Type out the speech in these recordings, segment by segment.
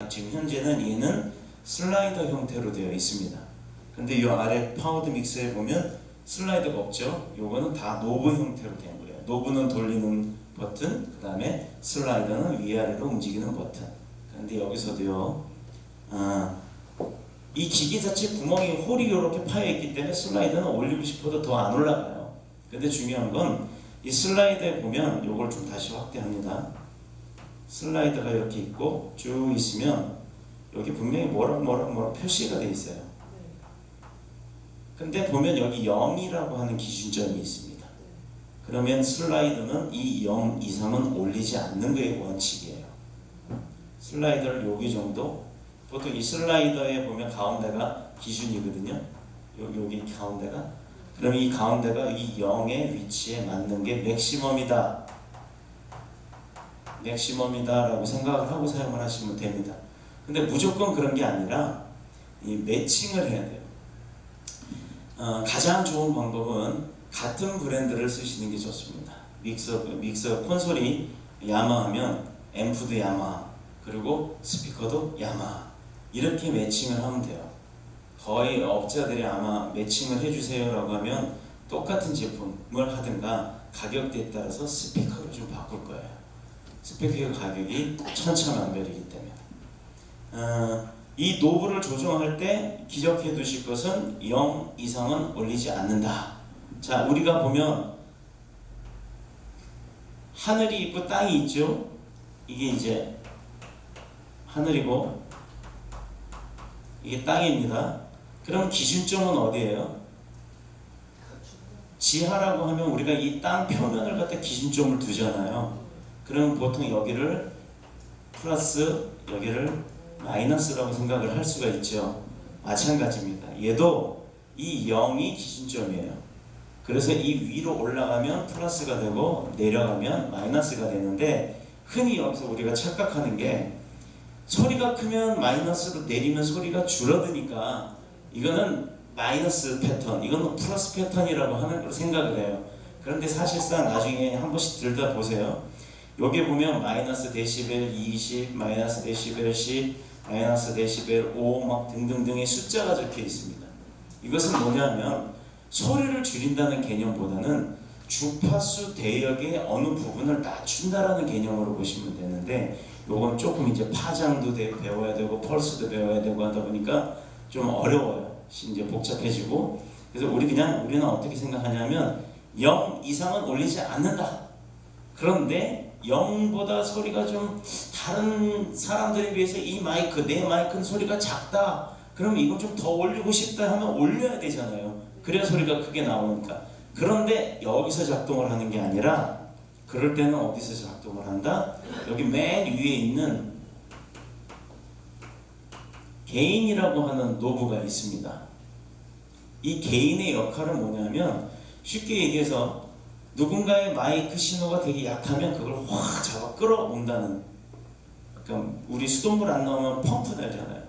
지금 현재는 얘는 슬라이더 형태로 되어 있습니다. 근데 이 아래 파워드 믹서에 보면 슬라이더가 없죠. 요거는 다 노브 형태로 된 거예요. 노브는 돌리는 버튼, 그 다음에 슬라이더는 위아래로 움직이는 버튼. 근데 여기서도요, 이 기계 자체 구멍이 홀이 이렇게 파여 있기 때문에 슬라이더는 올리고 싶어도 더 안 올라가요. 근데 중요한 건 이 슬라이더에 보면 요걸 좀 다시 확대합니다. 슬라이더가 이렇게 있고 쭉 있으면 여기 분명히 뭐라 표시가 돼 있어요. 근데 보면 여기 0이라고 하는 기준점이 있습니다. 그러면 슬라이더는 이 0 이상은 올리지 않는 게 원칙이에요. 슬라이더를 여기 정도, 보통 이 슬라이더에 보면 가운데가 기준이거든요. 여기 가운데가. 그럼 이 가운데가 이 0의 위치에 맞는 게 맥시멈이다. 맥시멈이다라고 생각을 하고 사용을 하시면 됩니다. 근데 무조건 그런 게 아니라 이 매칭을 해야 돼요. 가장 좋은 방법은 같은 브랜드를 쓰시는 게 좋습니다. 믹서 콘솔이 야마하면 앰프도 야마, 그리고 스피커도 야마, 이렇게 매칭을 하면 돼요. 거의 업자들이 아마 매칭을 해주세요 라고 하면 똑같은 제품을 하든가 가격대에 따라서 스피커를 좀 바꿀 거예요. 스피커의 가격이 천차만별이기 때문에 이 노브를 조정할 때 기억해 두실 것은 0 이상은 올리지 않는다. 자, 우리가 보면 하늘이 있고 땅이 있죠. 이게 이제 하늘이고 이게 땅입니다. 그럼 기준점은 어디예요? 지하라고 하면 우리가 이 땅 표면을 갖다 기준점을 두잖아요. 그럼 보통 여기를 플러스, 여기를 마이너스라고 생각을 할 수가 있죠. 마찬가지입니다. 얘도 이 0이 기준점이에요. 그래서 이 위로 올라가면 플러스가 되고 내려가면 마이너스가 되는데, 흔히 여기서 우리가 착각하는 게 소리가 크면 마이너스로 내리면 소리가 줄어드니까 이거는 마이너스 패턴, 이거는 플러스 패턴이라고 하는 걸 생각을 해요. 그런데 사실상 나중에 한 번씩 들다 보세요. 여기 보면 마이너스 데시벨 20, 마이너스 데시벨 10, 마이너스 데시벨 5 막 등등등의 숫자가 적혀 있습니다. 이것은 뭐냐면 소리를 줄인다는 개념보다는 주파수 대역의 어느 부분을 낮춘다라는 개념으로 보시면 되는데, 요건 조금 이제 파장도 배워야 되고 펄스도 배워야 되고 하다 보니까 좀 어려워요. 이제 복잡해지고. 그래서 우리는 어떻게 생각하냐면 0 이상은 올리지 않는다. 그런데 0보다 소리가 좀 다른 사람들에 비해서 이 마이크, 내 마이크는 소리가 작다. 그럼 이거 좀 더 올리고 싶다 하면 올려야 되잖아요. 그래야 소리가 크게 나오니까. 그런데 여기서 작동을 하는 게 아니라, 그럴 때는 어디서 작동을 한다? 여기 맨 위에 있는 게인이라고 하는 노브가 있습니다. 이 게인의 역할은 뭐냐면, 쉽게 얘기해서 누군가의 마이크 신호가 되게 약하면 그걸 확 잡아 끌어온다는, 그러니까 우리 수돗물 안 나오면 펌프 달잖아요.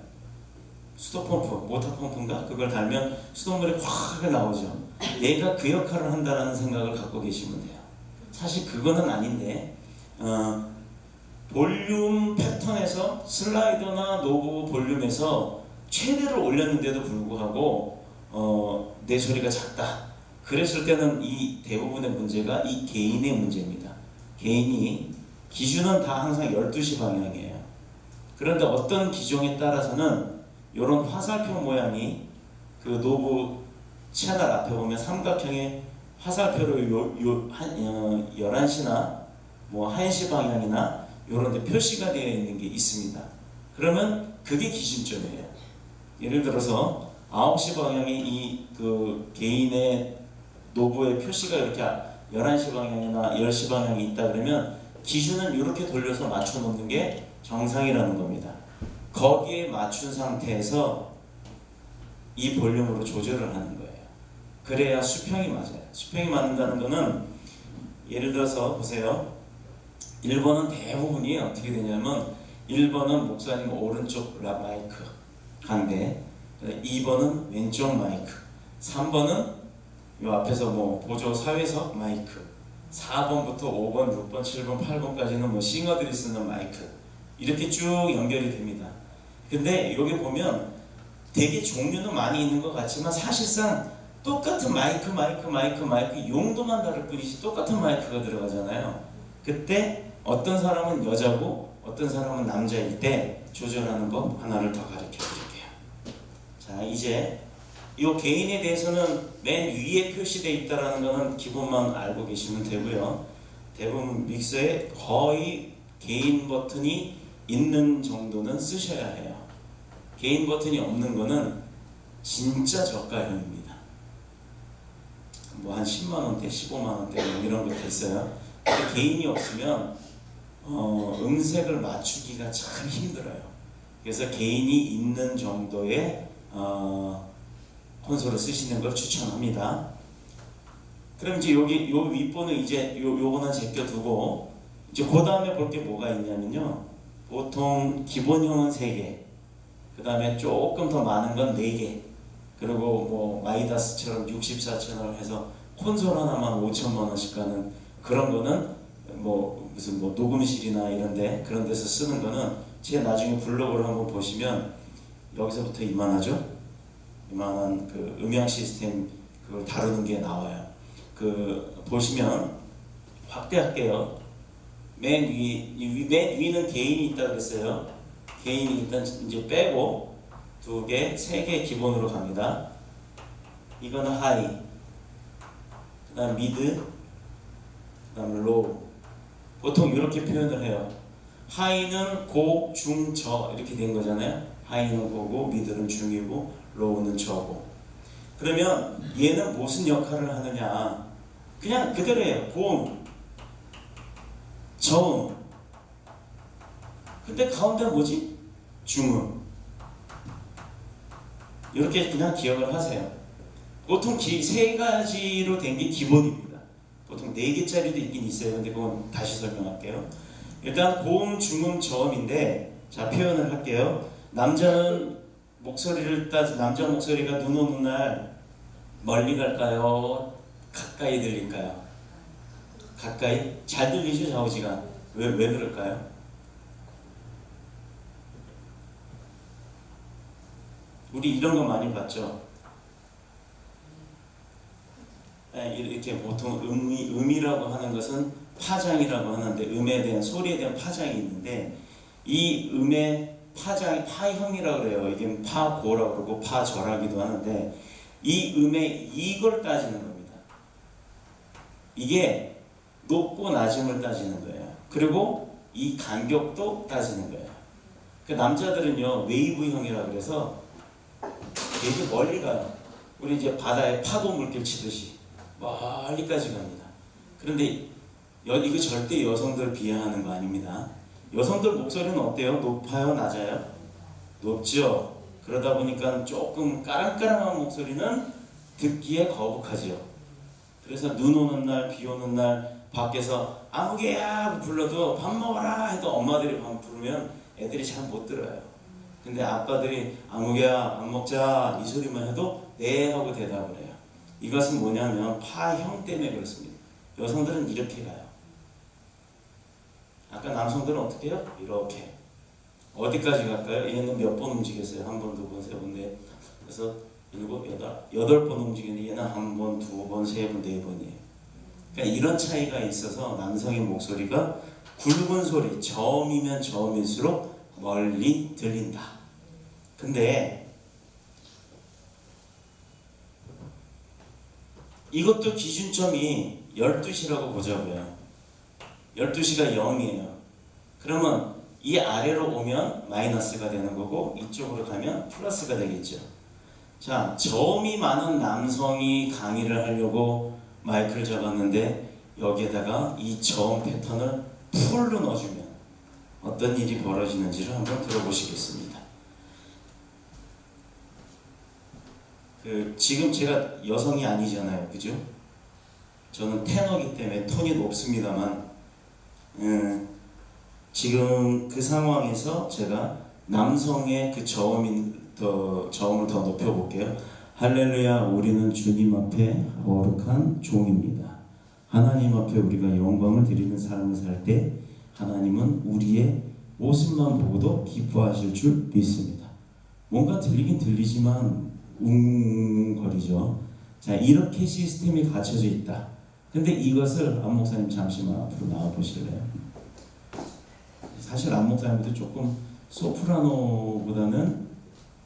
수도펌프, 모터 펌프인가? 그걸 달면 수돗물이 확 나오죠. 얘가 그 역할을 한다는 생각을 갖고 계시면 돼요. 사실 그거는 아닌데, 볼륨 패턴에서 슬라이더나 노브 볼륨에서 최대를 올렸는데도 불구하고 내 소리가 작다. 그랬을 때는 이 대부분의 문제가 이 게인의 문제입니다. 게인이 기준은 다 항상 12시 방향이에요. 그런데 어떤 기종에 따라서는 이런 화살표 모양이, 그 노브 채널 앞에 보면 삼각형의 화살표로 11시나 뭐 1시 방향이나 이런 데 표시가 되어 있는 게 있습니다. 그러면 그게 기준점이에요. 예를 들어서 9시 방향이 이 그 개인의 노브의 표시가 이렇게 11시 방향이나 10시 방향이 있다 그러면 기준을 이렇게 돌려서 맞춰 놓는 게 정상이라는 겁니다. 거기에 맞춘 상태에서 이 볼륨으로 조절을 하는 거예요. 그래야 수평이 맞아요. 수평이 맞는다는 거는, 예를 들어서 보세요. 1번은 대부분이 어떻게 되냐면, 1번은 목사님 오른쪽 마이크 한 대, 2번은 왼쪽 마이크, 3번은 요 앞에서 뭐 보조 사회석 마이크, 4번부터 5번, 6번, 7번, 8번까지는 뭐 싱어들이 쓰는 마이크, 이렇게 쭉 연결이 됩니다. 근데 여기 보면 되게 종류는 많이 있는 것 같지만 사실상 똑같은 마이크 용도만 다를 뿐이지 똑같은 마이크가 들어가잖아요. 그때 어떤 사람은 여자고 어떤 사람은 남자일 때 조절하는 법 하나를 더 가르쳐 드릴게요. 자, 이제 이 개인에 대해서는 맨 위에 표시되어 있다는 것은 기본만 알고 계시면 되고요. 대부분 믹서에 거의 개인 버튼이 있는 정도는 쓰셔야 해요. 개인 버튼이 없는 거는 진짜 저가형입니다. 뭐 한 10만원대, 15만원대 이런 것도 있어요. 근데 개인이 없으면 음색을 맞추기가 참 힘들어요. 그래서 개인이 있는 정도의 콘솔을 쓰시는 걸 추천합니다. 그럼 이제 여기 요 윗번호 이제 요거는 제껴두고 이제 그 다음에 볼 게 뭐가 있냐면요. 보통 기본형은 3개, 그 다음에 조금 더 많은 건 4개, 그리고 뭐 마이다스처럼 64채널 해서 콘솔 하나만 5천만 원씩 가는 그런 거는 뭐 무슨 뭐 녹음실이나 이런데 그런 데서 쓰는 거는 제 나중에 블로그를 한번 보시면 여기서부터 이만하죠? 이만한 그 음향 시스템 그걸 다루는 게 나와요. 그 보시면 확대할게요. 맨 위는 개인이 있다 그랬어요. 개인이 일단 이제 빼고 2개, 3개 기본으로 갑니다. 이거는 하이, 그 다음 미드, 그 다음 로우. 보통 이렇게 표현을 해요. 하이는 고, 중, 저 이렇게 된 거잖아요. 하이는 고고, 미드는 중이고, 로우는 저고. 그러면 얘는 무슨 역할을 하느냐? 그냥 그대로예요. 고음, 저음. 근데 가운데는 뭐지? 중음. 이렇게 그냥 기억을 하세요. 보통 3가지로 된 게 기본입니다. 보통 4개짜리도 있긴 있어요. 근데 그건 다시 설명할게요. 일단 고음, 중음, 저음인데 자 표현을 할게요. 남자는 목소리를 남자 목소리가 눈 오는 날 멀리 갈까요? 가까이 들릴까요? 가까이? 잘 들리죠? 좌우지간. 왜 그럴까요? 우리 이런 거 많이 봤죠? 이렇게 보통 음이라고 하는 것은 파장이라고 하는데 음에 대한 소리에 대한 파장이 있는데 이 음의 파장이 파형이라고 그래요. 이게 파고라고 그러고 파절하기도 하는데 이 음의 이걸 따지는 겁니다. 이게 높고 낮음을 따지는 거예요. 그리고 이 간격도 따지는 거예요. 그 남자들은요 웨이브형이라고 그래서 되게 멀리 가요. 우리 이제 바다에 파도 물길 치듯이 멀리까지 갑니다. 그런데 이거 절대 여성들 비하하는 거 아닙니다. 여성들 목소리는 어때요? 높아요? 낮아요? 높죠? 그러다 보니까 조금 까랑까랑한 목소리는 듣기에 거북하죠. 그래서 눈 오는 날, 비 오는 날 밖에서 아무개야 불러도 밥 먹어라 해도 엄마들이 밥 부르면 애들이 잘 못 들어요. 근데 아빠들이 아무개야 밥 먹자 이 소리만 해도 네 하고 대답을 해요. 이것은 뭐냐면 파형 때문에 그렇습니다. 여성들은 이렇게 가요. 아까 남성들은 어떻게 해요? 이렇게. 어디까지 갈까요? 얘는 몇 번 움직였어요? 1번, 2번, 3번, 4번. 그래서 7, 8번 움직이는데 얘는 1번, 2번, 3번, 4번이에요. 그러니까 이런 차이가 있어서 남성의 목소리가 굵은 소리, 저음이면 저음일수록 멀리 들린다. 근데 이것도 기준점이 12시라고 보자고요. 12시가 0이에요. 그러면 이 아래로 오면 마이너스가 되는 거고 이쪽으로 가면 플러스가 되겠죠. 자, 저음이 많은 남성이 강의를 하려고 마이크를 잡았는데 여기에다가 이 저음 패턴을 풀로 넣어주면 어떤 일이 벌어지는지를 한번 들어보시겠습니다. 지금 제가 여성이 아니잖아요, 그죠? 저는 테너기 때문에 톤이 높습니다만 지금 그 상황에서 제가 남성의 그 저음을 더 높여볼게요. 할렐루야, 우리는 주님 앞에 거룩한 종입니다. 하나님 앞에 우리가 영광을 드리는 삶을 살 때 하나님은 우리의 모습만 보고도 기뻐하실 줄 믿습니다. 뭔가 들리긴 들리지만 웅웅거리죠. 자, 이렇게 시스템이 갖춰져 있다. 근데 이것을 안 목사님 잠시만 앞으로 나와 보실래요? 사실 안 목사님도 조금 소프라노보다는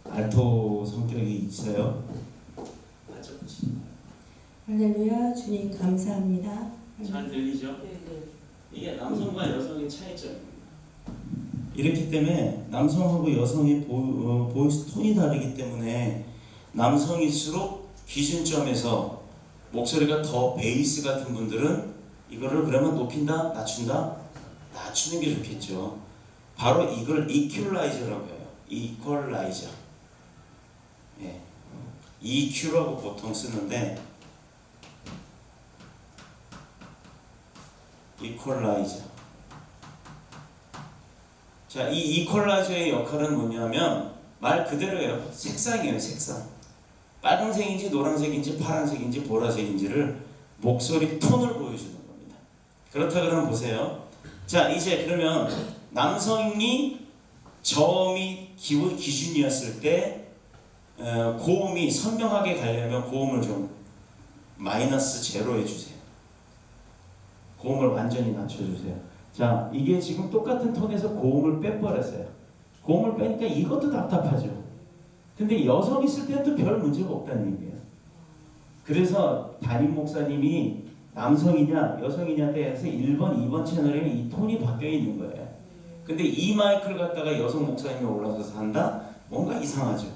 알토 성격이 있어요. 맞죠? 할렐루야, 주님 감사합니다. 잘 들리죠? 네. 이게 남성과 여성의 차이점입니다. 이렇기 때문에 남성하고 여성의 보이스 톤이 다르기 때문에 남성일수록 기준점에서 목소리가 더 베이스 같은 분들은 이거를 그러면 높인다? 낮춘다? 낮추는 게 좋겠죠. 바로 이걸 이퀄라이저라고 해요. 이퀄라이저. 예. EQ라고 보통 쓰는데 이퀄라이저. 자, 이 이퀄라이저의 역할은 뭐냐면 말 그대로예요. 색상이에요, 색상. 빨간색인지 노란색인지 파란색인지 보라색인지를 목소리 톤을 보여주는 겁니다. 그렇다 그러면 보세요. 자, 이제 그러면 남성이 저음이 기준이었을 때 고음이 선명하게 가려면 고음을 좀 마이너스 제로 해주세요. 고음을 완전히 낮춰주세요. 자, 이게 지금 똑같은 톤에서 고음을 빼버렸어요. 고음을 빼니까 이것도 답답하죠. 근데 여성이 쓸 때는 또 별 문제가 없다는 얘기예요. 그래서 담임 목사님이 남성이냐 여성이냐에 대해서 1번, 2번 채널에는 이 톤이 바뀌어 있는 거예요. 근데 이 마이크를 갖다가 여성 목사님이 올라서서 한다? 뭔가 이상하죠.